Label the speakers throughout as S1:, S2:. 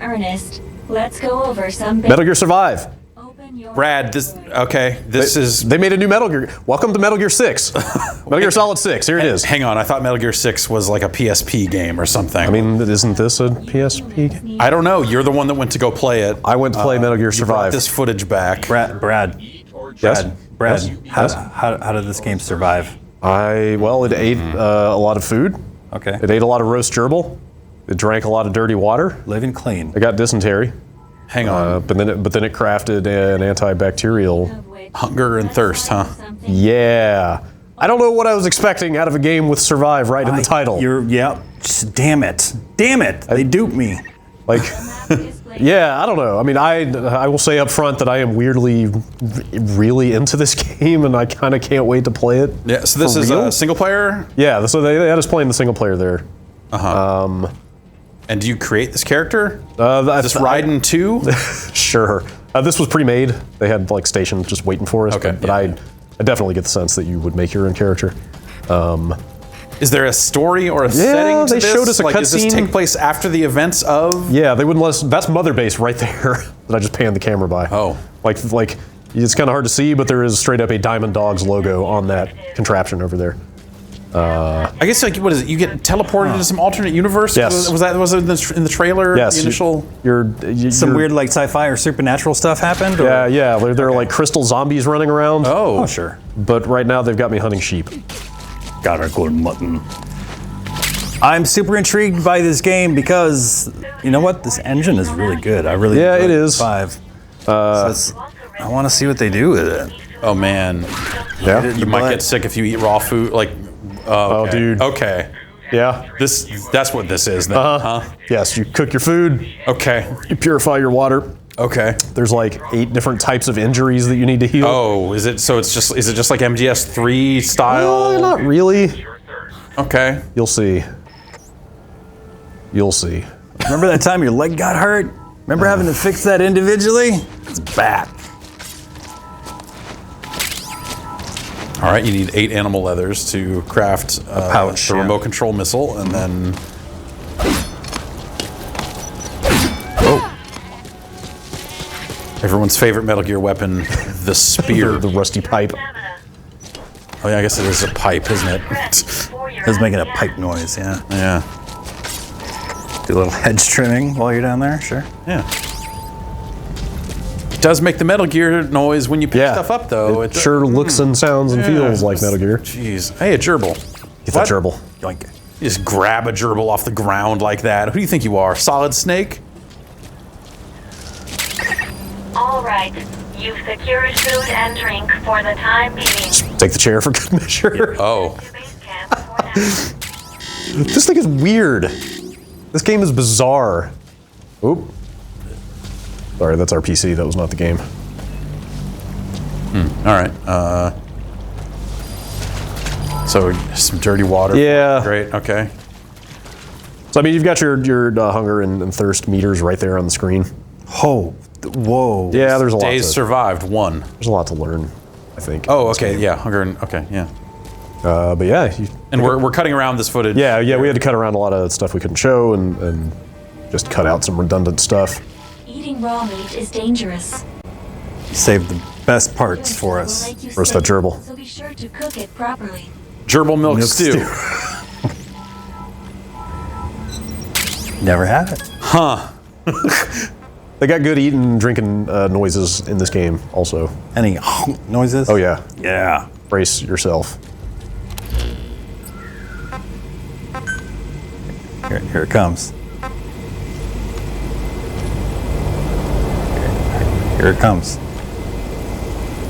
S1: earnest, let's go over some
S2: Metal Gear Survive.
S3: Brad, this is.
S2: They made a new Metal Gear. Welcome to Metal Gear 6. Metal Gear Solid 6. Here it is.
S3: Hang on, I thought Metal Gear 6 was like a PSP game or something.
S2: I mean, isn't this a PSP game?
S3: I don't know. You're the one that went to go play it.
S2: I went to play Metal Gear
S3: You brought
S2: Survive.
S3: this footage back.
S4: Brad.
S2: Yes?
S4: Brad.
S2: Yes?
S4: How did this game survive?
S2: It ate a lot of food.
S4: Okay.
S2: It ate a lot of roast gerbil. It drank a lot of dirty water.
S4: Living clean.
S2: It got dysentery.
S3: Hang on.
S2: But then it crafted an antibacterial.
S3: Hunger and thirst, huh?
S2: Yeah. I don't know what I was expecting out of a game with Survive right in the title.
S4: Damn it. They duped me.
S2: Like, yeah, I don't know. I mean, I will say up front that I am weirdly, really into this game, and I kind of can't wait to play it.
S3: Yeah. So this is a single player.
S2: Yeah. So they had us playing the single player there.
S3: And do you create this character?
S2: Is
S3: this Raiden 2?
S2: Sure. This was pre-made. They had like stations just waiting for us.
S3: Okay,
S2: But I definitely get the sense that you would make your own character.
S3: Is there a story or a setting to
S2: they
S3: this?
S2: showed us a
S3: Does this
S2: cutscene.
S3: take place after the events of?
S2: Yeah, they wouldn't let us. That's Mother Base right there that I just panned the camera by.
S3: Oh.
S2: Like it's kind of hard to see, but there is straight up a Diamond Dogs logo on that contraption over there.
S3: I guess what is it? You get teleported into some alternate universe?
S2: Yes.
S3: Was it in the trailer?
S2: Yes.
S3: The initial.
S4: Some weird like sci-fi or supernatural stuff happened? Or?
S2: Yeah. There are like crystal zombies running around.
S3: Oh,
S4: sure.
S2: But right now they've got me hunting sheep.
S4: Got a good mutton. I'm super intrigued by this game because you know what? This engine is really good. I really enjoyed
S2: it is.
S4: 5. I want to see what they do with it.
S3: Oh man.
S2: Yeah.
S3: You might get sick if you eat raw food. Like.
S2: Oh, dude.
S3: Okay.
S2: Yeah.
S3: That's what this is then, huh?
S2: Yes, you cook your food.
S3: Okay.
S2: You purify your water.
S3: Okay.
S2: There's like 8 different types of injuries that you need to heal.
S3: Oh, is it just like MGS3 style?
S2: Not really.
S3: Okay.
S2: You'll see.
S4: Remember that time your leg got hurt? Remember having to fix that individually? It's back.
S3: All right, you need 8 animal leathers to craft
S4: a pouch,
S3: the remote control missile, and then. Everyone's favorite Metal Gear weapon, the spear.
S2: the rusty pipe.
S3: Oh yeah, I guess it is a pipe, isn't it?
S4: It's making a pipe noise, yeah.
S3: Yeah.
S4: Do a little hedge trimming while you're down there, sure.
S3: Yeah. It does make the Metal Gear noise when you pick stuff up, though.
S2: It sure looks and sounds and feels like Metal Gear.
S3: Jeez. Hey, a gerbil.
S2: Get that gerbil.
S4: Yoink.
S3: You just grab a gerbil off the ground like that. Who do you think you are? Solid Snake?
S5: All right. You've secured food and drink for the time being.
S2: Take the chair for good measure.
S3: Oh.
S2: This thing is weird. This game is bizarre. Oop. Sorry, that's our PC. That was not the game.
S3: All right. So some dirty water.
S2: Yeah.
S3: Great. Okay.
S2: So I mean, you've got your hunger and thirst meters right there on the screen.
S4: Oh, whoa.
S2: Yeah, there's a lot.
S3: Days survived 1.
S2: There's a lot to learn, I think.
S3: Oh, okay. Yeah. Hunger and okay. Yeah.
S2: But yeah.
S3: And we're cutting around this footage.
S2: Yeah. We had to cut around a lot of stuff we couldn't show and just cut out some redundant stuff.
S1: Eating raw meat is dangerous.
S4: Saved the best parts for us.
S2: Roast that gerbil.
S1: So be sure to cook it properly.
S3: Gerbil milk stew.
S4: Never had it.
S3: Huh.
S2: They got good eating and drinking noises in this game also.
S4: Any noises?
S2: Oh yeah.
S4: Yeah.
S2: Brace yourself.
S4: Here it comes. Here it comes.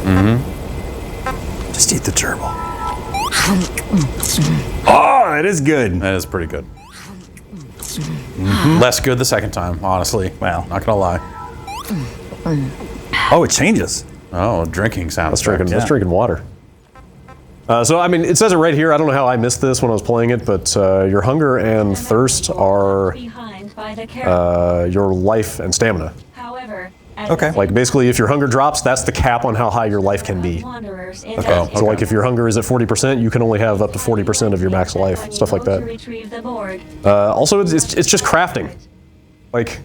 S4: Mm-hmm. Just eat the gerbil. Oh, it is good.
S3: That is pretty good. Mm-hmm. Less good the second time, honestly.
S4: Well.
S3: Not gonna lie.
S4: Oh, it changes.
S3: Oh, drinking sound.
S2: Let's drinking water. So I mean, it says it right here. I don't know how I missed this when I was playing it, but your hunger and thirst are your life and stamina.
S1: However,
S4: Okay.
S2: Like basically, if your hunger drops, that's the cap on how high your life can be.
S1: Okay.
S2: So like if your hunger is at 40%, you can only have up to 40% of your max life, stuff like that. Also, it's just crafting. Like,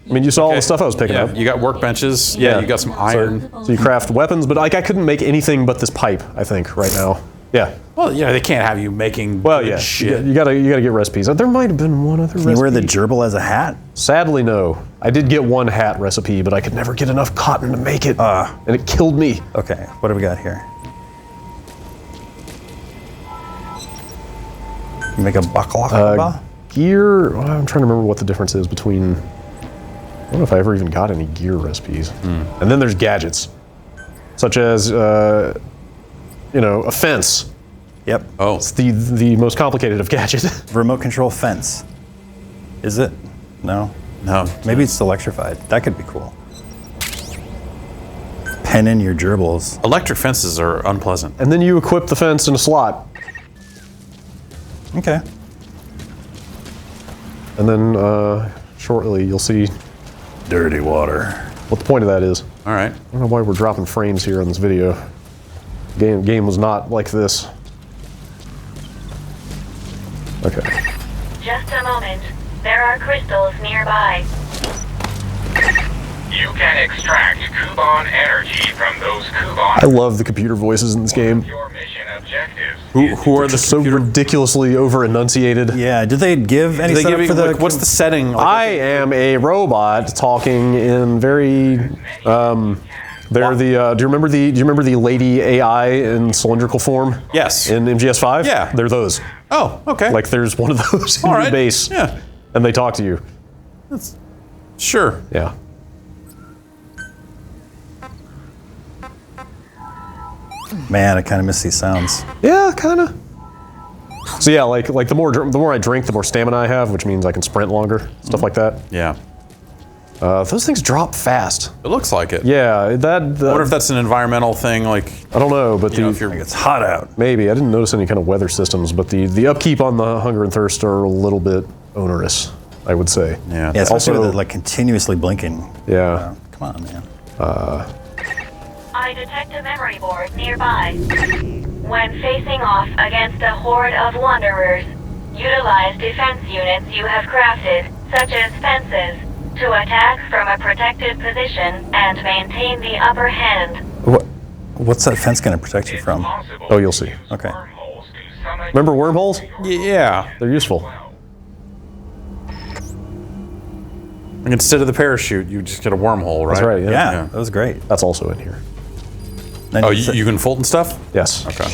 S2: I mean, you saw all the stuff I was picking
S3: Yeah,
S2: up.
S3: you got workbenches. Yeah,
S2: Yeah.
S3: you got some iron.
S2: So you craft weapons, but like I couldn't make anything but this pipe, I think, right now. Yeah.
S3: Well, yeah, they can't have you making
S2: Well,
S3: good
S2: yeah.
S3: shit.
S2: You gotta get recipes. There might have been one other
S4: Can
S2: recipe.
S4: you wear the gerbil as a hat?
S2: Sadly, no. I did get one hat recipe, but I could never get enough cotton to make it. And it killed me.
S4: Okay, what do we got here? Make a baklava?
S2: Gear, well, I'm trying to remember what the difference is between, I don't know if I ever even got any gear recipes. And then there's gadgets, such as, a fence.
S4: Yep.
S3: Oh,
S2: It's the most complicated of gadgets.
S4: Remote control fence. Is it? No.
S3: no.
S4: Maybe it's electrified. That could be cool. Pen in your gerbils.
S3: Electric fences are unpleasant.
S2: And then you equip the fence in a slot.
S4: Okay.
S2: And then shortly you'll see
S4: Dirty water.
S2: what the point of that is.
S3: All right.
S2: I don't know why we're dropping frames here in this video. Game was not like this. Okay.
S5: Just a moment. There are crystals nearby.
S6: You can extract Kuban energy from those
S2: I
S6: Kuban.
S2: love the computer voices in this game.
S6: Your mission objectives.
S3: Who are the
S2: So ridiculously over enunciated.
S4: Yeah, did they give any
S3: They
S4: setup
S3: give you,
S4: for the...
S3: like, what's the setting? Like,
S2: I am a robot talking in very. They're the. Do you remember the lady AI in cylindrical form?
S3: Yes.
S2: In MGS5.
S3: Yeah.
S2: They're those.
S3: Oh, okay.
S2: Like there's one of those in
S3: all
S2: your
S3: right.
S2: base.
S3: Yeah.
S2: And they talk to you.
S3: Sure.
S2: Yeah.
S4: Man, I kind of miss these sounds.
S2: Yeah, kind of. So yeah, like the more I drink, the more stamina I have, which means I can sprint longer, stuff like that.
S3: Yeah.
S2: Those things drop fast.
S3: It looks like it.
S2: Yeah,
S3: I wonder if that's an environmental thing. Like,
S2: I don't know, but
S3: you know,
S2: the
S3: if you're
S4: It's hot out.
S2: maybe I didn't notice any kind of weather systems, but the upkeep on the hunger and thirst are a little bit onerous, I would say.
S3: yeah.
S4: Yeah, especially
S2: Also-
S4: with it, like continuously blinking.
S2: Yeah.
S4: Come on, man.
S5: I detect a memory board nearby. When facing off against a horde of wanderers, utilize defense units you have crafted, such as fences, to attack from a protected position and maintain the upper hand.
S4: What's that fence going to protect you from?
S2: Oh, you'll see.
S4: Okay.
S6: Wormholes to summon
S2: Remember wormholes?
S3: Yeah.
S2: They're useful.
S3: Like, instead of the parachute, you just get a wormhole, right?
S2: That's right. Yeah.
S4: Yeah, that was great.
S2: That's also in here.
S4: Then
S3: Oh,
S4: you
S3: you can Fulton stuff?
S2: Yes.
S3: Okay.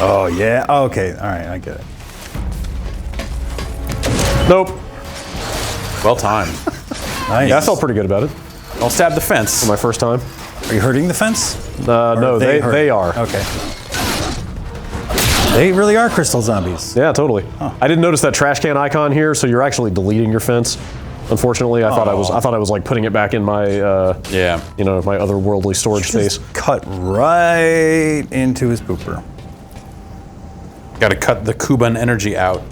S4: Oh, yeah. Oh, okay. All right, I get it.
S2: Nope.
S3: Well timed.
S4: Nice.
S2: Yeah, I felt pretty good about it.
S3: Don't stab the fence.
S2: My first time.
S4: Are you hurting the fence?
S2: No, they are.
S4: Okay. They really are crystal zombies.
S2: Yeah, totally. I didn't notice that trash can icon here, so you're actually deleting your fence. Unfortunately, I thought I was like putting it back in my
S3: Yeah.
S2: my otherworldly storage space.
S4: Just cut right into his pooper.
S3: Got to cut the Kuban energy out.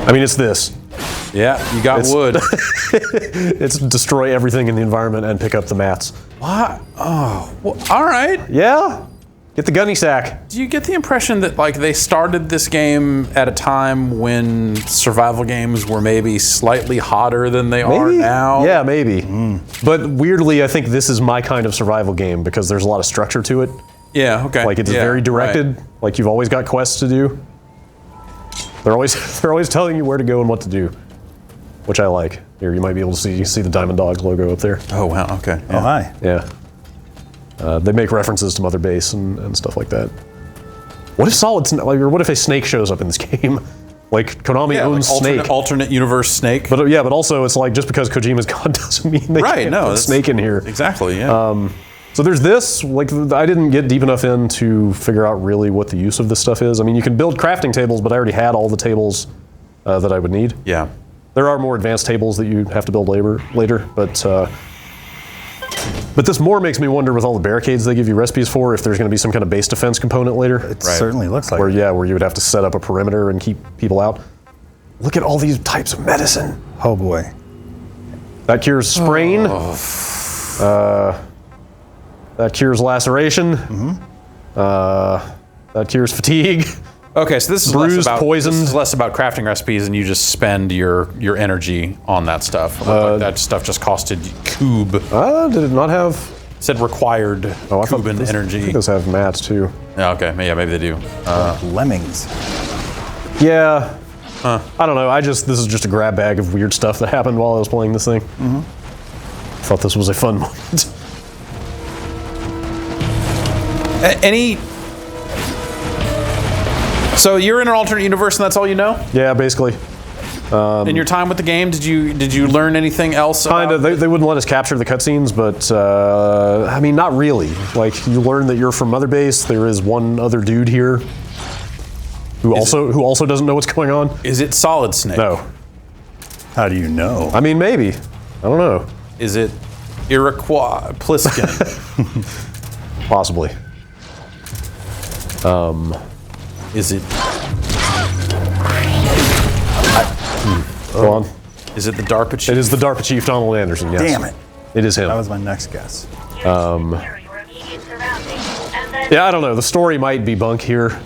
S2: I mean, it's this.
S3: Yeah, you got
S2: It's-
S3: wood.
S2: It's destroy everything in the environment and pick up the mats.
S3: What? Oh, well, all right.
S2: Yeah. Get the gunny sack.
S3: Do you get the impression that like they started this game at a time when survival games were maybe slightly hotter than they are
S2: Maybe?
S3: now?
S2: Yeah, maybe. But weirdly, I think this is my kind of survival game because there's a lot of structure to it.
S3: Yeah. Okay.
S2: Like it's
S3: Yeah,
S2: very directed.
S3: right.
S2: Like you've always got quests to do. They're always telling you where to go and what to do, which I like. Here, you might be able to see the Diamond Dogs logo up there.
S3: Oh wow. Okay.
S4: Oh, hi.
S2: Yeah. They make references to Mother Base and stuff like that. What if or what if a snake shows up in this game? Like Konami
S3: Yeah,
S2: owns
S3: like
S2: Snake.
S3: alternate universe Snake.
S2: But yeah, but also it's like just because Kojima's gone doesn't mean they
S3: Right,
S2: can't
S3: no,
S2: put
S3: that's-
S2: Snake in here.
S3: Exactly. Yeah.
S2: So there's this. Like I didn't get deep enough in to figure out really what the use of this stuff is. I mean, you can build crafting tables, but I already had all the tables that I would need.
S3: yeah.
S2: There are more advanced tables that you have to build later, but this more makes me wonder with all the barricades they give you recipes for if there's going to be some kind of base defense component later.
S4: It certainly looks like
S2: Where
S4: it.
S2: where you would have to set up a perimeter and keep people out. Look at all these types of medicine.
S4: Oh, boy.
S2: That cures sprain. That cures laceration. That cures fatigue.
S3: Okay, so this is
S2: Bruised,
S3: This is
S2: poisoned.
S3: less about crafting recipes, and you just spend your energy on that stuff. It looked like that stuff just costed cube.
S2: Did it not have?
S3: It said required
S2: Oh, I thought
S3: Cuban
S2: this, I
S3: energy.
S2: think those have mats too.
S3: Yeah, okay, yeah, maybe they do.
S4: Lemmings.
S2: Yeah. I don't know. This is just a grab bag of weird stuff that happened while I was playing this thing. Thought this was a fun moment.
S3: Any? So you're in an alternate universe, and that's all you know?
S2: Yeah, basically.
S3: In your time with the game, did you learn anything else?
S2: Kind of.
S3: about-
S2: They wouldn't let us capture the cutscenes, but I mean, not really. Like, you learn that you're from Mother Base. There is one other dude here who also doesn't know what's going on.
S3: Is it Solid Snake?
S2: No.
S4: How do you know?
S2: I mean, maybe. I don't know.
S3: Is it Iroquois Pliskin?
S2: Possibly.
S3: Is it?
S2: Go on.
S3: Is it the DARPA chief?
S2: It is the DARPA chief, Donald Anderson. Yes.
S4: Damn it.
S2: It is him.
S4: That was my next guess.
S5: Secure your immediate surroundings, and then
S2: Yeah, I don't know. The story might be bunk here.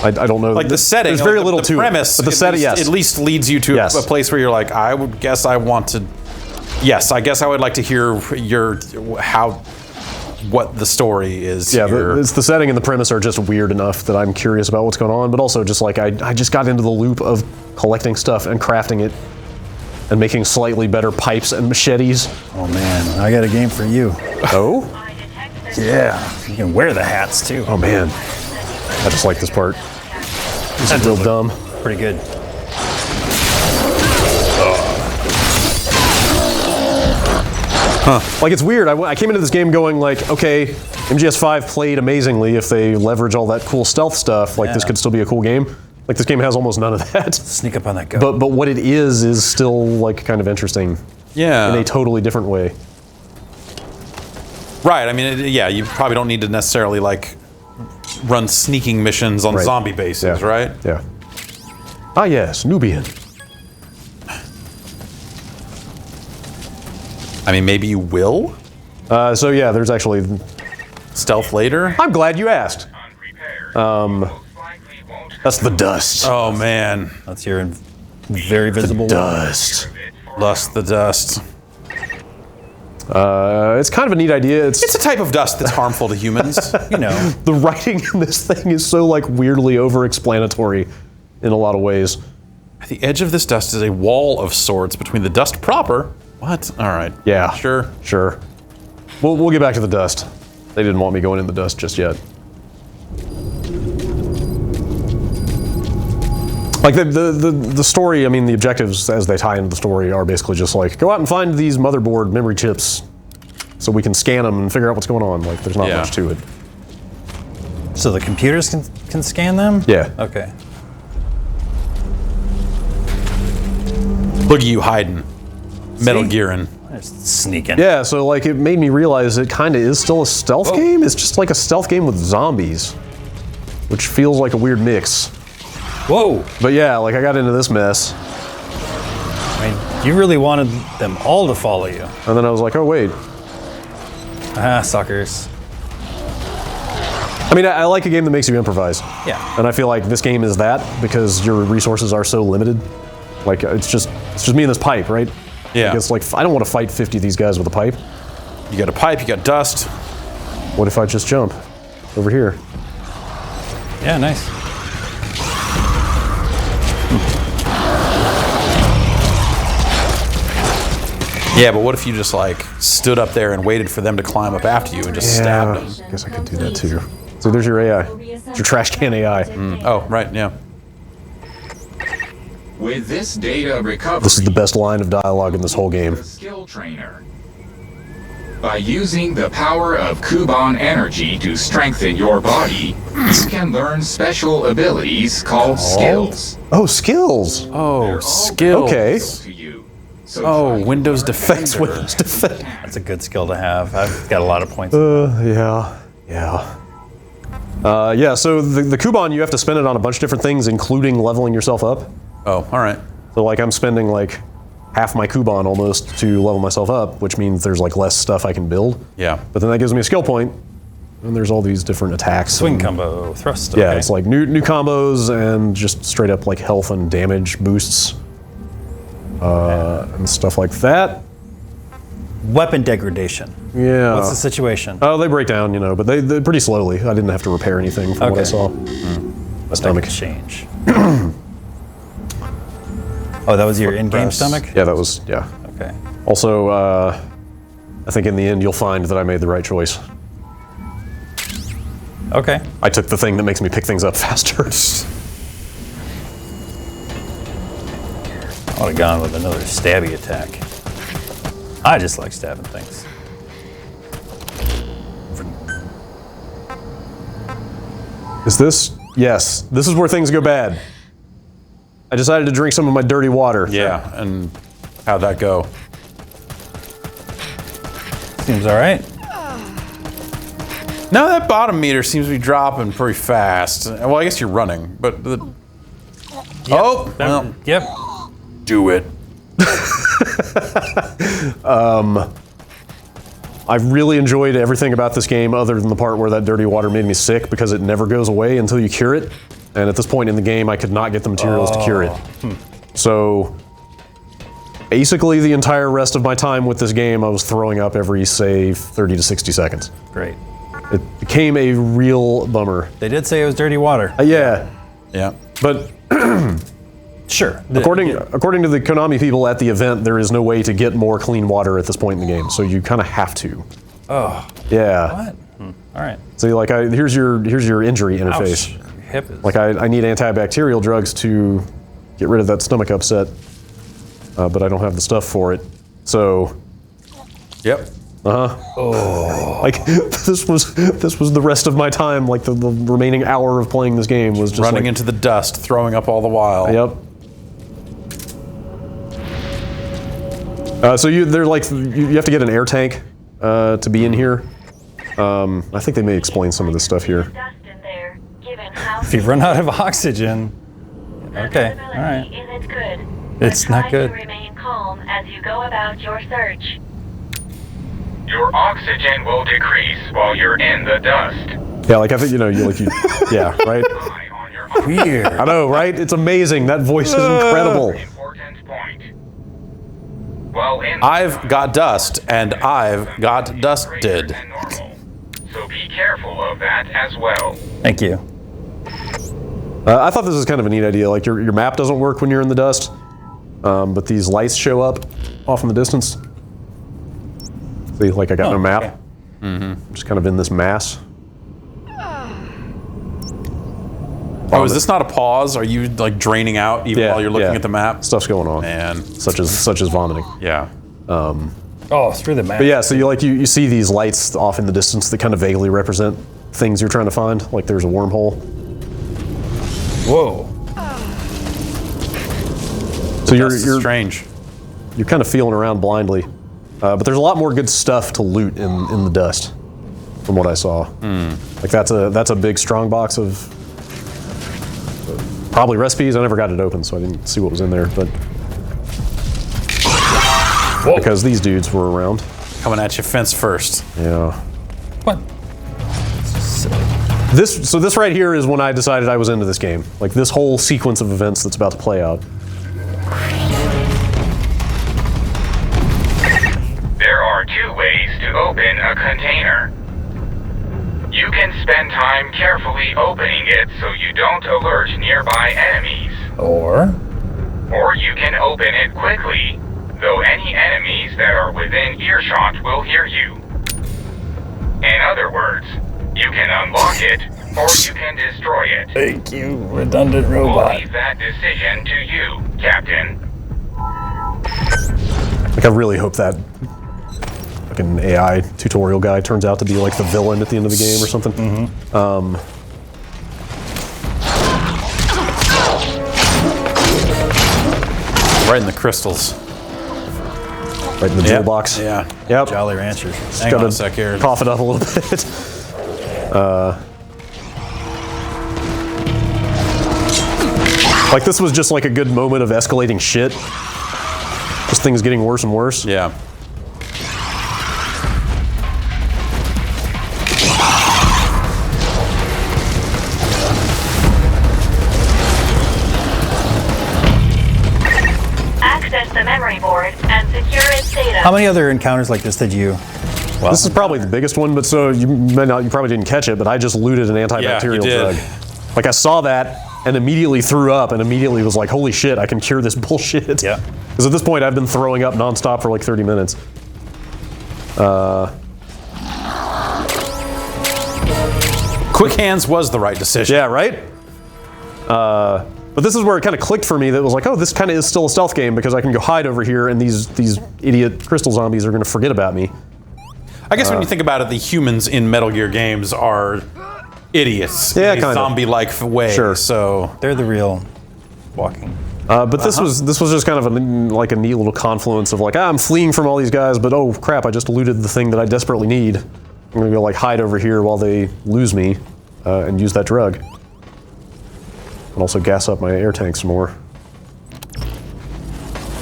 S2: I don't know.
S3: Like the setting.
S2: There's very
S3: like
S2: little
S3: the
S2: to
S3: premise,
S2: it. But the setting, yes.
S3: At least leads you to
S2: Yes.
S3: a place where you're like, I would guess I want to. Yes, I guess I would like to hear what the story is.
S2: Yeah,
S3: here.
S2: it's the setting and the premise are just weird enough that I'm curious about what's going on, but also just like I just got into the loop of collecting stuff and crafting it and making slightly better pipes and machetes.
S4: Oh man, I got a game for you.
S2: Oh?
S5: I detect the
S4: Yeah, you can wear the hats too.
S2: Oh man. I just like this part. This is real dumb.
S4: Pretty good.
S2: Like, it's weird. I came into this game going like, okay, MGS5 played amazingly if they leverage all that cool stealth stuff. Like, this
S4: Yeah.
S2: could still be a cool game. Like, this game has almost none of that.
S4: Sneak up on that goat.
S2: But what it is still like kind of interesting
S3: yeah.
S2: in a totally different way.
S3: Right. I mean, yeah. You probably don't need to necessarily like run sneaking missions on
S2: Right.
S3: zombie bases,
S2: Yeah.
S3: right?
S2: Yeah. Ah yes, Nubian.
S3: I mean, maybe you will
S2: So yeah, there's actually.
S3: stealth later.
S2: I'm glad you asked.
S6: Unprepared. Most likely won't
S2: That's the dust.
S3: Oh man,
S4: That's your very visible one.
S2: Dust.
S3: lust the dust.
S2: It's kind of a neat idea.
S3: It's a type of dust that's harmful to humans.
S4: You know,
S2: The writing in this thing is so like weirdly over-explanatory in a lot of ways.
S3: At the edge of this dust is a wall of sorts between the dust proper. What? All right.
S2: Yeah.
S3: Sure.
S2: Sure. We'll get back to the dust. They didn't want me going in the dust just yet. Like the story, I mean, the objectives as they tie into the story are basically just like, go out and find these motherboard memory chips so we can scan them and figure out what's going on. Like, there's not
S3: Yeah.
S2: much to it.
S4: so the computers can scan them?
S2: Yeah.
S4: Okay.
S3: Look at you hiding. Metal
S4: See?
S3: Gearing.
S4: Just sneaking.
S2: Yeah, so like it made me realize it kind of is still a stealth game. It's just like a stealth game with zombies, which feels like a weird mix.
S4: Whoa!
S2: But yeah, like I got into this mess,
S4: I mean, you really wanted them all to follow you.
S2: and then I was like, oh wait.
S4: Ah, suckers.
S2: I mean, I like a game that makes you improvise.
S4: Yeah.
S2: And I feel like this game is that because your resources are so limited. Like it's just me and this pipe, right?
S3: Yeah.
S2: Like, it's like I don't want to fight 50 of these guys with a pipe.
S3: You got a pipe. You got dust.
S2: What if I just jump over here?
S4: Yeah, nice.
S3: Yeah, but what if you just like stood up there and waited for them to climb up after you and just stabbed them?
S2: I guess I could do that too. So there's your AI. It's your trash can AI.
S3: Oh, right. Yeah.
S6: With this data recovery,
S2: This is the best line of dialogue in this whole game.
S6: the skill trainer. By using the power of Kuban energy to strengthen your body, you can learn special abilities called skills.
S2: Oh, skills.
S3: Oh,
S6: They're all
S3: skills.
S2: Okay.
S6: to you. So
S3: Oh,
S6: try
S3: Windows
S6: your
S3: Defense.
S6: defender.
S2: Windows Defense.
S4: That's a good skill to have. I've got a lot of points.
S2: Yeah. Yeah, so the Kuban, you have to spend it on a bunch of different things, including leveling yourself up.
S3: Oh, all right.
S2: So, like, I'm spending, like, half my Kuban almost to level myself up, which means there's, like, less stuff I can build.
S3: Yeah.
S2: But then that gives me a skill point, and there's all these different attacks.
S4: Swing
S2: and-
S4: combo, thrust.
S2: Yeah,
S4: okay.
S2: it's like new combos and just straight up like health and damage boosts and stuff like that.
S4: Weapon degradation.
S2: Yeah.
S4: What's the situation?
S2: Oh, they break down, you know, but they pretty slowly. I didn't have to repair anything from what I
S4: Okay.
S2: saw. My stomach.
S4: Change. Oh, that was your in-game stomach?
S2: Yeah, that was, yeah.
S4: Okay.
S2: Also, I think in the end you'll find that I made the right choice.
S4: Okay.
S2: I took the thing that makes me pick things up faster.
S4: I would have gone with another stabby attack. I just like stabbing things.
S2: Is this? Yes. This is where things go bad. I decided to drink some of my dirty water.
S3: Yeah, and how'd that go?
S4: Seems all right.
S3: No, that bottom meter seems to be dropping pretty fast. Well, I guess you're running, but the... Oh, well,
S4: Yep.
S3: do it.
S2: I really enjoyed everything about this game other than the part where that dirty water made me sick because it never goes away until you cure it. And at this point in the game, I could not get the materials to cure it. So basically the entire rest of my time with this game, I was throwing up every, say, 30 to 60 seconds.
S4: Great.
S2: It became a real bummer.
S4: They did say it was dirty water.
S2: Yeah,
S3: Yeah.
S2: but
S4: Sure.
S2: according to the Konami people at the event, there is no way to get more clean water at this point in the game. So you kind of have to.
S4: Oh.
S2: Yeah.
S4: What? All right.
S2: So like, here's your injury interface.
S4: Ouch. Your hip is.
S2: Like I need antibacterial drugs to get rid of that stomach upset, but I don't have the stuff for it. So,
S3: Yep.
S2: like this was the rest of my time. Like the remaining hour of playing this game was just
S3: Running
S2: like,
S3: into the dust, throwing up all the while.
S2: Yep. So you have to get an air tank to be in here. I think they may explain some of this stuff here.
S5: Dust in there, given how
S4: If you run out of oxygen. Okay. All right.
S5: Isn't good.
S4: It's
S5: but
S4: not
S5: try
S4: good.
S5: To remain calm as you go about your search.
S6: Your oxygen will decrease while you're in the dust.
S2: Yeah, like I think yeah, right.
S6: Eye on your
S4: Weird.
S2: I know, right? It's amazing. That voice is incredible.
S6: important point. While in
S3: I've got dust, and I've got dusted.
S6: than normal. So be careful of that as well.
S4: Thank you.
S2: I thought this was kind of a neat idea. Like your map doesn't work when you're in the dust, but these lights show up off in the distance. See, like I got no map.
S4: okay.
S2: I'm just kind of in this mass.
S3: Oh, is this not a pause? Are you like draining out even while you're looking
S2: yeah.
S3: at the map?
S2: Stuff's going on,
S3: Man,
S2: such as vomiting.
S3: yeah.
S4: Oh, through the map.
S2: But yeah, so you see these lights off in the distance that kind of vaguely represent things you're trying to find. Like there's a wormhole.
S4: Whoa.
S2: So you're
S3: Dust is strange.
S2: you're kind of feeling around blindly, but there's a lot more good stuff to loot in the dust, from what I saw. Like that's a big strong box of probably recipes. I never got it open, so I didn't see what was in there. But because these dudes were around,
S3: Coming at you fence first.
S2: yeah.
S4: What?
S2: This right here is when I decided I was into this game. Like this whole sequence of events that's about to play out.
S6: There are two ways to open a container. You can spend time carefully opening it so you don't alert nearby enemies.
S4: Or?
S6: Or you can open it quickly, though any enemies that are within earshot will hear you. In other words, you can unlock it, or you can destroy it.
S4: Thank you, redundant
S6: We'll
S4: robot.
S6: leave that decision to you, Captain.
S2: Like I really hope that fucking AI tutorial guy turns out to be like the villain at the end of the game or something.
S3: Right in the crystals.
S2: Right in the jewel box.
S3: Yeah.
S2: Yep.
S4: Jolly Ranchers.
S3: Hang on a sec here.
S2: Cough it up a little bit. Like this was just like a good moment of escalating shit. Just things getting worse and worse.
S3: Yeah.
S4: How many other encounters like this did you? Well,
S2: This is probably the biggest one, but so you probably didn't catch it, but I just looted an antibacterial
S3: did.
S2: drug. Like I saw that and immediately threw up and immediately was like, holy shit, I can cure this bullshit.
S4: Yeah.
S2: Because at this point I've been throwing up nonstop for like 30 minutes.
S3: Quick hands was the right decision.
S2: Yeah, right? But this is where it kind of clicked for me that was like, oh, this kind of is still a stealth game because I can go hide over here and these idiot crystal zombies are going to forget about me.
S3: I guess when you think about it, the humans in Metal Gear games are idiots
S2: Yeah,
S3: in a
S2: kinda.
S3: zombie-like way.
S2: Sure.
S3: So
S4: they're the real walking.
S2: But this was just kind of a neat little confluence of like, I'm fleeing from all these guys, but oh crap, I just looted the thing that I desperately need. I'm gonna go like hide over here while they lose me and use that drug. And also gas up my air tank some more.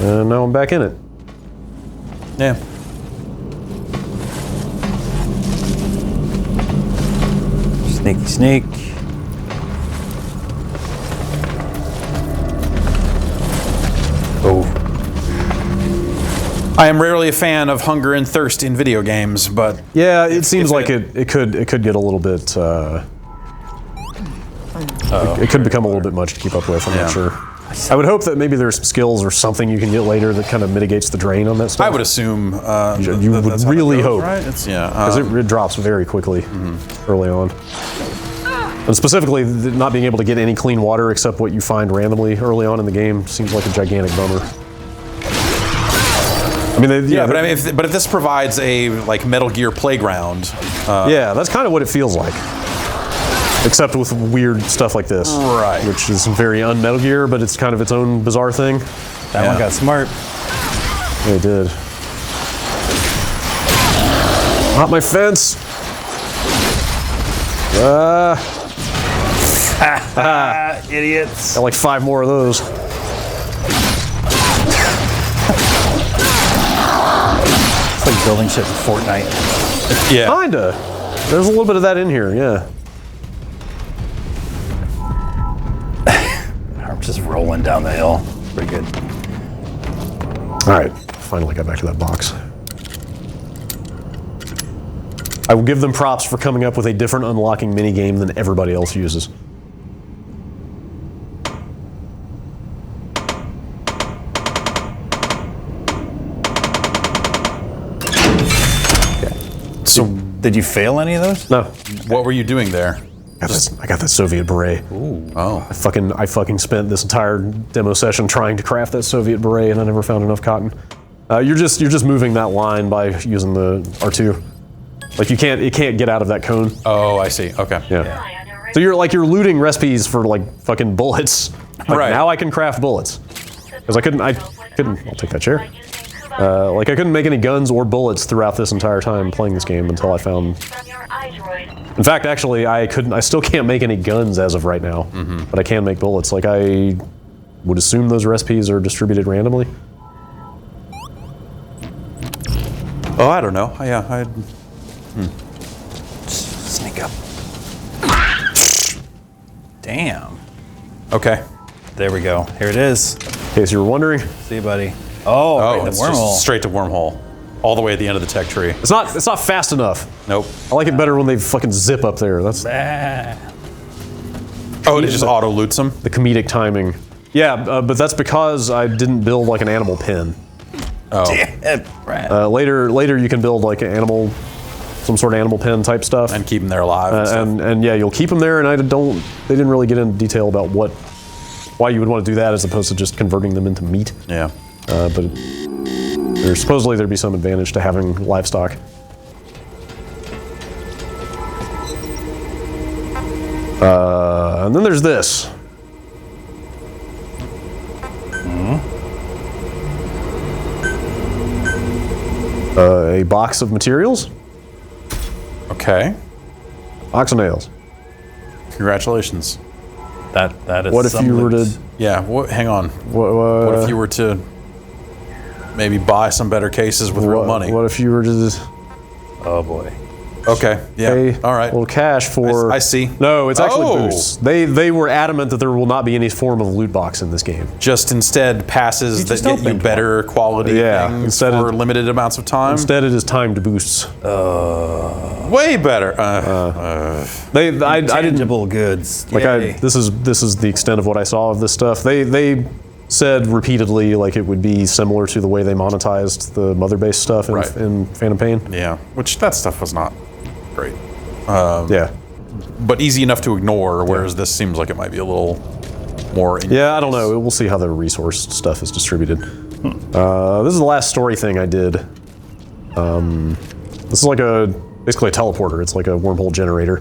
S2: And now I'm back in it.
S3: yeah.
S4: Sneaky sneak. Oh,
S3: I am rarely a fan of hunger and thirst in video games, but
S2: Yeah, it seems
S3: if
S2: like it could get a little bit. It could become a little bit much to keep up with. I'm
S3: Yeah.
S2: not sure. I would hope that maybe there's some skills or something you can get later that kind of mitigates the drain on that stuff.
S3: I would assume
S2: You would
S3: that's how that
S2: really
S3: goes,
S2: hope.
S3: right? It's
S2: Because it drops very quickly early on. And specifically, not being able to get any clean water except what you find randomly early on in the game seems like a gigantic bummer. I mean,
S3: yeah, but I mean, if this provides a like Metal Gear playground,
S2: yeah, that's kind of what it feels like. Except with weird stuff like this.
S3: Right.
S2: Which is very un-Metal Gear, but it's kind of its own bizarre thing.
S4: that
S3: Yeah.
S4: one got smart.
S2: Yeah, it did. Not my fence!
S4: Idiots.
S2: Got like 5 more of those.
S4: It's like building shit in Fortnite.
S3: yeah,
S2: Kinda. There's a little bit of that in here, yeah.
S4: I'm just rolling down the hill. Pretty good.
S2: Alright, finally got back to that box. I will give them props for coming up with a different unlocking minigame than everybody else uses.
S3: So
S4: Did you fail any of those?
S2: No,
S3: what were you doing there?
S2: I got that Soviet beret.
S3: Oh,
S2: I fucking spent this entire demo session trying to craft that Soviet beret, and I never found enough cotton. You're just moving that line by using the R2. Like it can't get out of that cone.
S3: oh, I see. Okay.
S2: Yeah. So you're looting recipes for like fucking bullets. Like
S3: Right.
S2: now I can craft bullets because I couldn't. I'll take that chair. Like I couldn't make any guns or bullets throughout this entire time playing this game until I found.
S5: From your iDroid.
S2: In fact, actually, I still can't make any guns as of right now, but I can make bullets. Like I would assume those recipes are distributed randomly.
S3: Oh, I don't know. Yeah,
S4: Sneak up. Damn.
S3: okay.
S4: There we go. Here it is.
S2: In case you were wondering,
S4: See you, buddy. Oh, right in the
S3: it's
S4: wormhole.
S3: just straight to wormhole, all the way at the end of the tech tree.
S2: it's not fast enough.
S3: Nope.
S2: I like it better when they fucking zip up there. That's
S3: Oh, it just auto loots them.
S2: the comedic timing. Yeah, but that's because I didn't build like an animal pen.
S3: Oh,
S4: Rat.
S2: Later you can build like some sort of animal pen type stuff.
S3: and keep them there alive. And stuff.
S2: And yeah, you'll keep them there, and they didn't really get into detail about why you would want to do that as opposed to just converting them into meat.
S3: Yeah.
S2: But there'd be some advantage to having livestock. And then there's this. A box of materials,
S3: Okay.
S2: box of nails.
S3: Congratulations.
S4: That is.
S2: What if you were to?
S3: Yeah. Hang on. What if you were to maybe buy some better cases with real money?
S2: What if you were to?
S4: Oh boy.
S3: Okay. Yeah.
S2: Pay
S3: All right.
S2: a little cash for.
S3: I see.
S2: No, it's actually
S3: Oh.
S2: boosts. They were adamant that there will not be any form of loot box in this game.
S3: Just instead passes that
S4: just
S3: get you
S4: opened
S3: better quality
S2: Yeah,
S3: things
S2: instead
S3: for
S2: of-
S3: limited amounts of time.
S2: Instead, it is timed boosts.
S3: Way better.
S2: I didn't.
S4: Tangible goods.
S2: Like
S4: Yay.
S2: this is the extent of what I saw of this stuff. They said repeatedly like it would be similar to the way they monetized the mother base stuff in,
S3: Right.
S2: in Phantom Pain.
S3: Yeah. Which that stuff was not great,
S2: Yeah,
S3: but easy enough to ignore. Whereas this seems like it might be a little more.
S2: yeah. I don't know. We'll see how the resource stuff is distributed. This is the last story thing I did. This is like basically a teleporter. It's like a wormhole generator.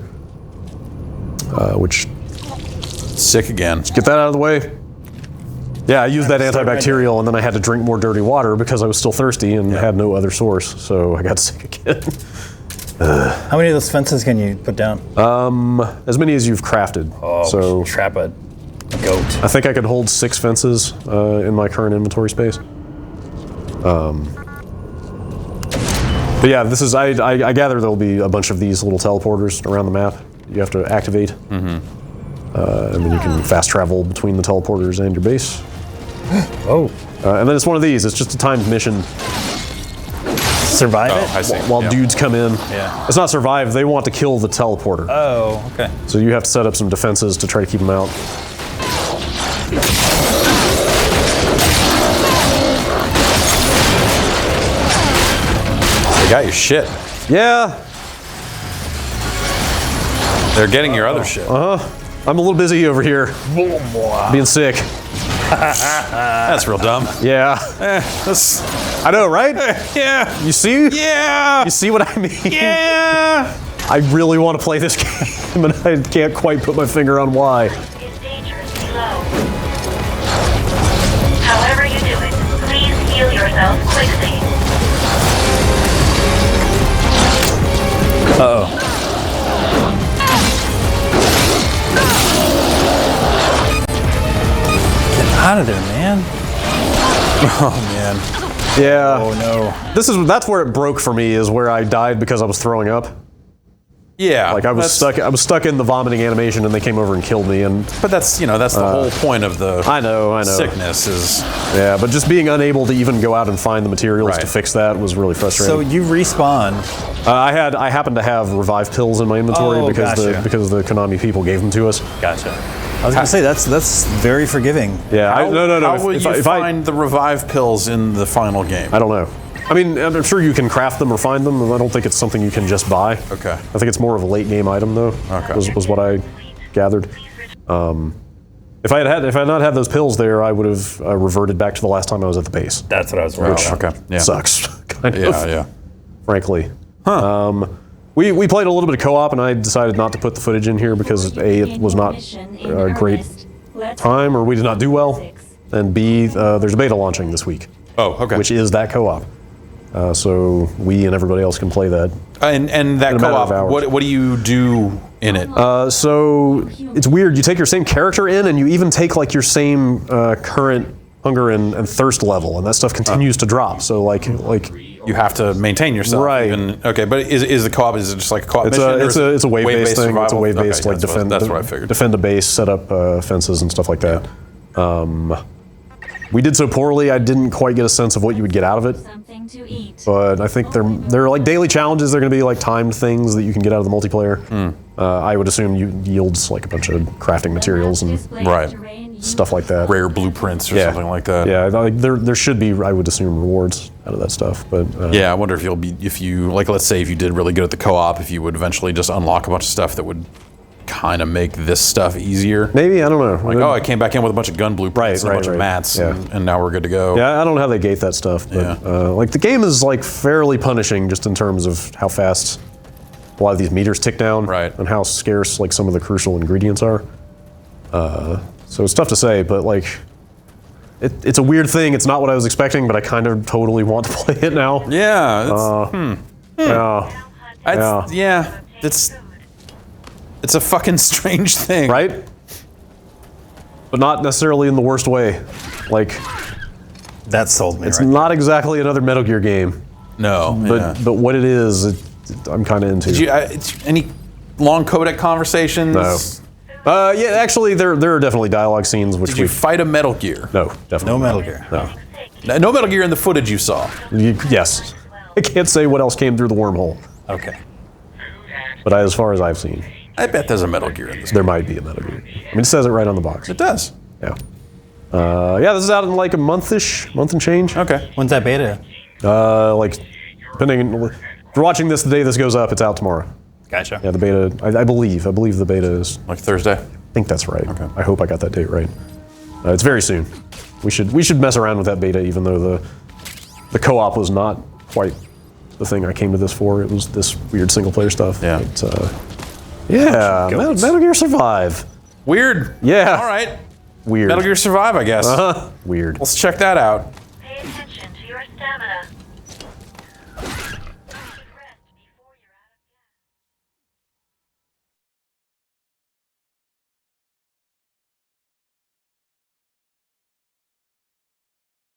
S2: Which
S3: Sick again.
S2: get that out of the way. Yeah, I used that antibacterial, and then I had to drink more dirty water because I was still thirsty and had no other source, so I got sick again.
S4: How many of those fences can you put down?
S2: As many as you've crafted. So
S4: Trap a goat.
S2: I think I could hold 6 fences in my current inventory space. But yeah, this is I gather there'll be a bunch of these little teleporters around the map you have to activate. And then you can fast travel between the teleporters and your base.
S4: Oh,
S2: And then it's one of these. It's just a timed mission
S4: survive
S3: Oh,
S4: it?
S3: I see.
S2: while
S3: Yeah.
S2: dudes come in.
S4: Yeah.
S2: It's not survive. They want to kill the teleporter.
S4: Oh, okay.
S2: So you have to set up some defenses to try to keep them out.
S3: They got your shit.
S2: Yeah,
S3: They're getting your other shit.
S2: I'm a little busy over here. Being sick.
S3: That's real dumb.
S2: Yeah.
S3: That's,
S2: I know, right?
S3: yeah.
S2: You see?
S3: Yeah.
S2: You see what I mean?
S3: Yeah.
S2: I really want to play this game, and I can't quite put my finger on why.
S5: Is dangerously low. However you do it, please heal yourself quickly.
S4: Out of there, man.
S3: Oh man.
S2: Yeah.
S4: Oh no.
S2: That's where it broke for me, is where I died because I was throwing up.
S3: Yeah.
S2: Like I was stuck in the vomiting animation, and they came over and killed me. And
S3: But that's that's the whole point of the
S2: I know.
S3: sickness is.
S2: Yeah, but just being unable to even go out and find the materials
S3: Right.
S2: to fix that was really
S4: So
S2: frustrating.
S4: you respawn.
S2: I happened to have revive pills in my inventory
S4: Oh,
S2: because
S4: gotcha.
S2: because the Konami people gave them to us.
S4: Gotcha. I was gonna say that's very forgiving.
S2: Yeah, no.
S3: How
S2: If-
S3: will
S2: if
S3: you
S2: I- if
S3: find the revive pills in the final game?
S2: I don't know. I mean, I'm sure you can craft them or find them. I don't think it's something you can just buy.
S3: Okay.
S2: I think it's more of a late game item, though.
S3: Okay.
S2: Was what I gathered. If I had not had those pills there, I would have reverted back to the last time I was at the base.
S4: That's what I was worried about.
S3: Okay. Yeah.
S2: Sucks, kind of.
S3: Yeah.
S2: Frankly. We played a little bit of co-op, and I decided not to put the footage in here because A, it was not a great time, or we did not do well, and B, there's a beta launching this week,
S3: Oh, okay.
S2: which is that co-op. So we and everybody else can play that.
S3: and that
S2: in a matter of
S3: co-op,
S2: hours.
S3: what do you do in it?
S2: So it's weird. You take your same character in, and you even take like your same current hunger and thirst level, and that stuff continues to drop. So like
S3: you have to maintain yourself.
S2: Right.
S3: Even, okay, but is the co-op? Is it just like a co-op
S2: it's
S3: mission? or
S2: a
S3: is it
S2: it's a wave-based thing. It's a
S3: survival?
S2: wave-based
S3: Okay,
S2: like defend.
S3: That's what I figured.
S2: Defend a base, set up fences and stuff like that. We did so poorly, I didn't quite get a sense of what you would get out of it.
S1: Something to eat.
S2: But I think they're like daily challenges. They're going to be like timed things that you can get out of the multiplayer. I would assume you yields like a bunch of crafting materials and
S3: Right.
S2: stuff like that.
S3: Rare blueprints or something like that.
S2: Yeah, like there should be, I would assume, rewards out of that stuff. But
S3: Yeah, I wonder if you like, let's say if you did really good at the co-op, if you would eventually just unlock a bunch of stuff that would kind of make this stuff easier.
S2: maybe, I don't know.
S3: Like, oh, I came back in with a bunch of gun blueprints and a
S2: Right,
S3: bunch of
S2: right.
S3: mats,
S2: Yeah.
S3: and now we're good to go.
S2: Yeah, I don't know how they gate that stuff, but
S3: Yeah.
S2: like the game is like fairly punishing just in terms of how fast a lot of these meters tick down,
S3: Right.
S2: and how scarce like some of the crucial ingredients are. So it's tough to say, but like it's a weird thing. It's not what I was expecting, but I kind of totally want to play it now.
S3: Yeah.
S2: Yeah,
S3: It's a fucking strange thing.
S2: right? But not necessarily in the worst way. Like
S4: That sold me.
S2: it's
S4: right.
S2: not exactly another Metal Gear game,
S3: No.
S2: but what it is, I'm kind of into.
S3: Did you any long codec conversations?
S2: No. Yeah, actually, there are definitely dialogue scenes which
S3: Did you fight a Metal Gear?
S2: No, definitely
S4: No
S2: not.
S4: Metal Gear.
S2: No.
S3: No Metal Gear in the footage you saw.
S2: Yes. I can't say what else came through the wormhole,
S4: Okay.
S2: but as far as I've seen,
S3: I bet there's a Metal Gear in this.
S2: there might be a Metal Gear. I mean, it says it right on the box.
S3: It does.
S2: Yeah. Yeah, this is out in like a month and change.
S3: Okay.
S4: When's that beta?
S2: Like, depending, if you're watching this the day this goes up, it's out tomorrow.
S4: Gotcha.
S2: Yeah, the beta, I believe the beta is,
S3: Like Thursday.
S2: I think that's right.
S3: Okay.
S2: I hope I got that date right. It's very soon. We should mess around with that beta, even though the co-op was not quite the thing I came to this for. It was this weird single player stuff.
S3: Yeah.
S2: But, yeah, Metal Gear Survive.
S3: Weird.
S2: Yeah.
S3: All right.
S2: Weird.
S3: Metal Gear Survive, I guess.
S2: Weird.
S3: Let's check that out.